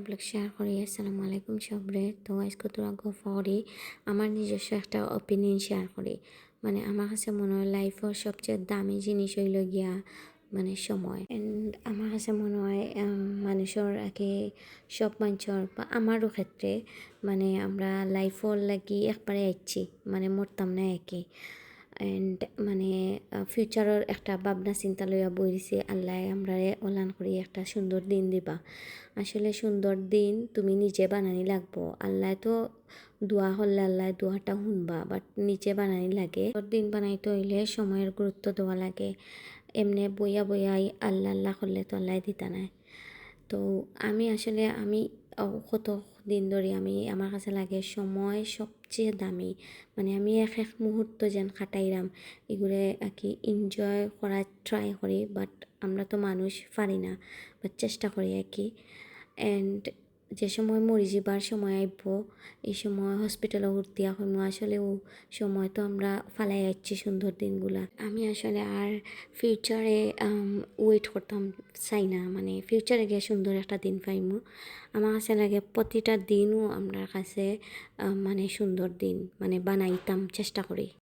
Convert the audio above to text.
Blog share করি। আসসালামু আলাইকুম সবরে। তো আজকে তোরা গফরি আমার নিজস্ব একটা অপিনিয়ন শেয়ার করি। মানে আমার কাছে মনে হয় লাইফের সবচেয়ে দামি জিনিস হইল গিয়া মানে সময়। অ্যান্ড আমার কাছে মনে হয় মানুষের আগে সব মানুষের বা আমারও ক্ষেত্রে মানে আমরা লাইফর লাগি একবারে আইছি মানে মরতাম না একে। অ্যান্ড মানে ফিউচারের একটা ভাবনা চিন্তা লইয়া বইছে আল্লাহ আমরা অলান করি একটা সুন্দর দিন দিবা। আসলে সুন্দর দিন তুমি নিজে বানানি লাগবো। আল্লাহ তো দোয়া হলে আল্লাহ দোয়াটা শুনবা, বাট নিজে বানানি লাগে। দিন বানাইতে হইলে সময়ের গুরুত্ব দেওয়া লাগে। এমনি বইয়া বইয়াই আল্লাহ আল্লাহ করলে তো আল্লাহ দিতা নাই। তো আমি আসলে কত দিন ধরে আমার কাছে লাগে সময় সবচেয়ে দামি। মানে আমি এক এক মুহূর্ত যেন খাটাইলাম এগুলো আর কি এনজয় করার ট্রাই করি, বাট আমরা তো মানুষ পারি না, বাট চেষ্টা করি আর কি। অ্যান্ড যে সময় মরি যাবার সময় আইব এই সময় হসপিটালে ভর্তি হইমু, আসলেও সময় তো আমরা ফালাই যাচ্ছি সুন্দর দিনগুলা। আমি আসলে আর ফিউচারে ওয়েট করতাম চাই না, মানে ফিউচারে গিয়ে সুন্দর একটা দিন পাইমু। আমার কাছে লাগে প্রতিটা দিনও আমরা কাছে মানে সুন্দর দিন মানে বানাইতাম চেষ্টা করি।